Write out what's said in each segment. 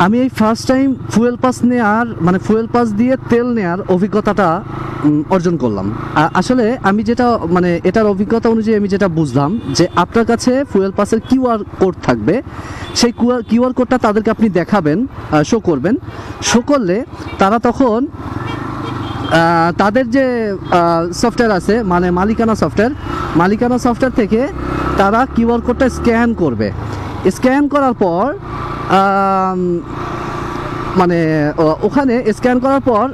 আমি এই first time fuel pass নেওয়ার মানে ফুয়েল পাস দিয়ে তেল নেওয়ার অভিজ্ঞতাটা অর্জন করলাম। আসলে আমি যেটা মানে এটার অভিজ্ঞতা অনুযায়ী আমি যেটা বুঝলাম যে আপনার কাছে ফুয়েল পাসের কিউআর কোড থাকবে, সেই কিউআর কোডটা তাদেরকে আপনি দেখাবেন, শো করবেন। শো করলে তারা তখন তাদের যে সফটওয়্যার আছে মানে মালিকানা সফটওয়্যার থেকে তারা কিউআর কোডটা স্ক্যান করবে। স্ক্যান করার পর মানে ওখানে স্ক্যান করার পর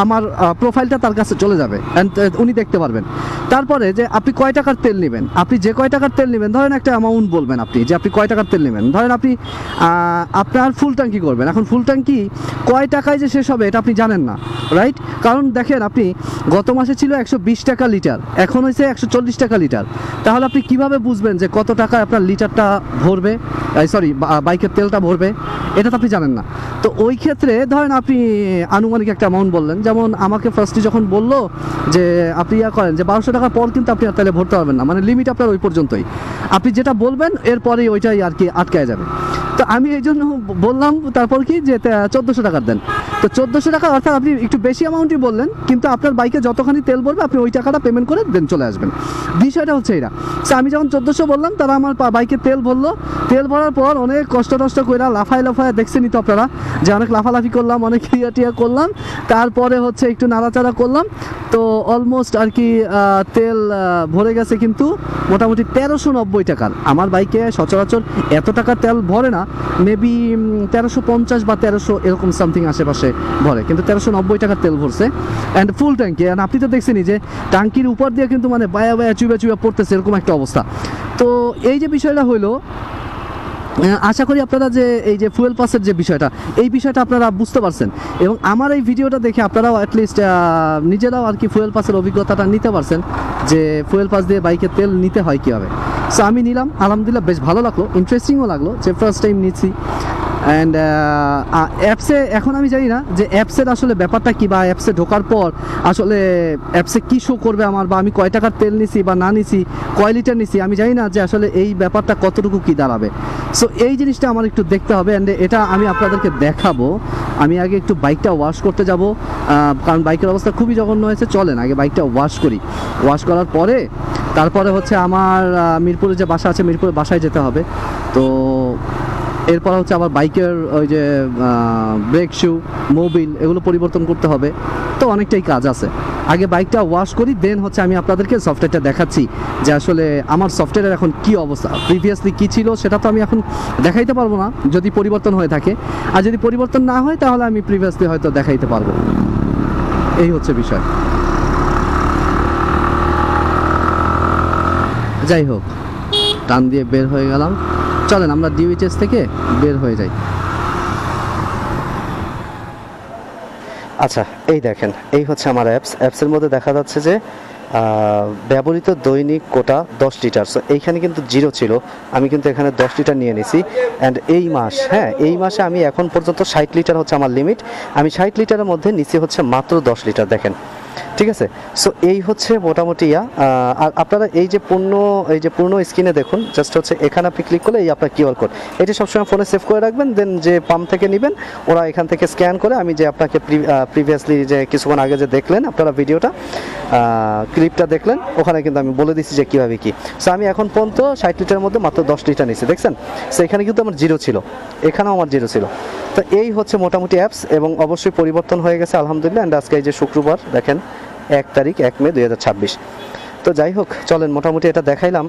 আমার প্রোফাইলটা তার কাছে চলে যাবে অ্যান্ড উনি দেখতে পারবেন। তারপরে যে আপনি কয় টাকার তেল নেবেন, আপনি যে কয় টাকার তেল নেবেন, ধরেন একটা অ্যামাউন্ট বলবেন আপনি যে আপনি কয় টাকার তেল নেবেন। ধরেন আপনি আপনার ফুল ট্যাঙ্কি করবেন। এখন ফুল ট্যাঙ্কি কয় টাকায় যে শেষ হবে এটা আপনি জানেন না, রাইট? কারণ দেখেন আপনি গত মাসে ছিল 120 টাকা লিটার, এখন হয়েছে 140 টাকা লিটার। তাহলে আপনি কিভাবে বুঝবেন যে কত টাকায় আপনার লিটারটা ভরবে, সরি বাইকের তেলটা ভরবে? এটা তো আপনি জানেন না। তো ওই ক্ষেত্রে ধরেন আপনি আনুমানিক একটা অ্যামাউন্ট বললেন, যেমন আমাকে ফার্স্টে যখন বললো যে আপনি করেন যে 1200 টাকার পর কিন্তু আপনি আর তাহলে ভরতে পারবেন না, মানে লিমিট আপনার ওই পর্যন্তই, আপনি যেটা বলবেন এরপরেই ওইটাই আর কি আটকায় যাবে। তো আমি এই জন্য বললাম তারপর কি যে 1400 টাকার দেন। তো 1400 টাকা অর্থাৎ আপনি একটু বেশি অ্যামাউন্টই বললেন, কিন্তু আপনার বাইকে যতখানি তেল ভরবে আপনি ওই টাকাটা পেমেন্ট করে দেন চলে আসবেন। বিষয়টা হচ্ছে এটা। সো আমি যখন 1400 বললাম তারা আমার বাইকে তেল ভরলো। তেল ভরার পর অনেক কষ্ট করে লাফায় দেখছেনই তো আপনারা যে অনেক লাফালাফি করলাম, অনেক টিয়া করলাম, তারপরে হচ্ছে একটু নাড়াচাড়া করলাম। তো অলমোস্ট আর কি তেল ভরে গেছে, কিন্তু মোটামুটি 1390 টাকার। আমার বাইকে সচরাচর এত টাকার তেল ভরে না, মেবি 1350 বা 1300 এরকম সামথিং আশেপাশে ভরে, কিন্তু 1390 টাকার তেল ভরছে অ্যান্ড ফুল ট্যাঙ্কি। অ্যান্ড আপনি তো দেখছেনই যে ট্যাঙ্কির উপর দিয়ে কিন্তু মানে বায়া চুবে পড়তেছে, এরকম একটা অবস্থা। তো এই যে বিষয়টা হইলো, আশা করি আপনারা যে এই যে ফুয়েল পাসের যে বিষয়টা, এই বিষয়টা আপনারা বুঝতে পারছেন এবং আমার এই ভিডিওটা দেখে আপনারাও অ্যাটলিস্ট নিজেরাও আর কি ফুয়েল পাসের অভিজ্ঞতাটা নিতে পারছেন যে ফুয়েল পাস দিয়ে বাইকের তেল নিতে হয় কীভাবে। সো আমি নিলাম, আলহামদুলিল্লাহ বেশ ভালো লাগলো, ইন্টারেস্টিংও লাগলো যে ফার্স্ট টাইম নিচ্ছি। অ্যান্ড অ্যাপসে এখন আমি জানি না যে অ্যাপসের আসলে ব্যাপারটা কী, বা অ্যাপসে ঢোকার পর আসলে অ্যাপসে কী শো করবে আমার, বা আমি কয় টাকার তেল নিছি বা না নিছি, কয় লিটার নিছি, আমি জানি না যে আসলে এই ব্যাপারটা কতটুকু কী দাঁড়াবে। সো এই জিনিসটা আমার একটু দেখতে হবে অ্যান্ড এটা আমি আপনাদেরকে দেখাবো। আমি আগে একটু বাইকটা ওয়াশ করতে যাব, কারণ বাইকের অবস্থা খুবই জঘন্য হয়েছে। চলেন আগে বাইকটা ওয়াশ করি। ওয়াশ করার পরে তারপরে হচ্ছে আমার মিরপুরে যে বাসা আছে, মিরপুরে বাসায় যেতে হবে। তো এরপর হচ্ছে আবার বাইকের ওই যে ব্রেক শু, মোবিল, এগুলো পরিবর্তন করতে হবে। তো অনেকটাই কাজ আছে। আগে বাইকটা ওয়াশ করি, দেন হচ্ছে আমি আপনাদেরকে সফটওয়্যারটা দেখাচ্ছি যে আসলে আমার সফটওয়্যারের এখন কি অবস্থা, প্রিভিয়াসলি কী ছিল সেটা তো আমি এখন দেখাইতে পারবো না যদি পরিবর্তন হয়ে থাকে, আর যদি পরিবর্তন না হয় তাহলে আমি প্রিভিয়াসলি হয়তো দেখাইতে পারবো। এই হচ্ছে বিষয়। যাই হোক, টান দিয়ে বের হয়ে গেলাম। চলেন আমরা ডিউএইচএস থেকে বের হয়ে যাই। আচ্ছা, এই দেখেন, এই হচ্ছে আমার অ্যাপসের মধ্যে দেখা যাচ্ছে যে ব্যবহৃত দৈনিক কোটা 10 লিটার। সো এইখানে কিন্তু 0 ছিল, আমি কিন্তু এখানে 10 লিটার নিয়ে নিছি। অ্যান্ড এই মাস, হ্যাঁ এই মাসে আমি এখন পর্যন্ত 60 লিটার হচ্ছে আমার লিমিট। আমি 60 লিটারের মধ্যে নিচে হচ্ছে মাত্র 10 লিটার, দেখেন, ঠিক আছে। সো এই হচ্ছে মোটামুটি আর আপনারা এই যে পূর্ণ স্ক্রিনে দেখুন, জাস্ট হচ্ছে এখানে আপনি ক্লিক করলে এই আপনার কিউআর কোড, এটি সবসময় ফোনে সেভ করে রাখবেন। দেন যে পাম্প থেকে নেবেন ওরা এখান থেকে স্ক্যান করে, আমি যে আপনাকে প্রিভিয়াসলি যে কিছুক্ষণ আগে যে দেখলেন আপনারা ভিডিওটা ক্লিপটা দেখলেন, ওখানে কিন্তু আমি বলে দিচ্ছি যে কীভাবে কী। সো আমি এখন পর্যন্ত 60 লিটারের মধ্যে মাত্র 10 লিটার নিচ্ছি, দেখছেন। সো এখানে কিন্তু আমার 0 ছিল, এখানেও আমার 0 ছিল। তো এই হচ্ছে মোটামুটি অ্যাপস, এবং অবশ্যই পরিবর্তন হয়ে গেছে আলহামদুলিল্লাহ। অ্যান্ড আজকে এই যে শুক্রবার, দেখেন 1 তারিখ 1 মে 2026। তো যাই হোক, চলেন মোটামুটি এটা দেখাইলাম।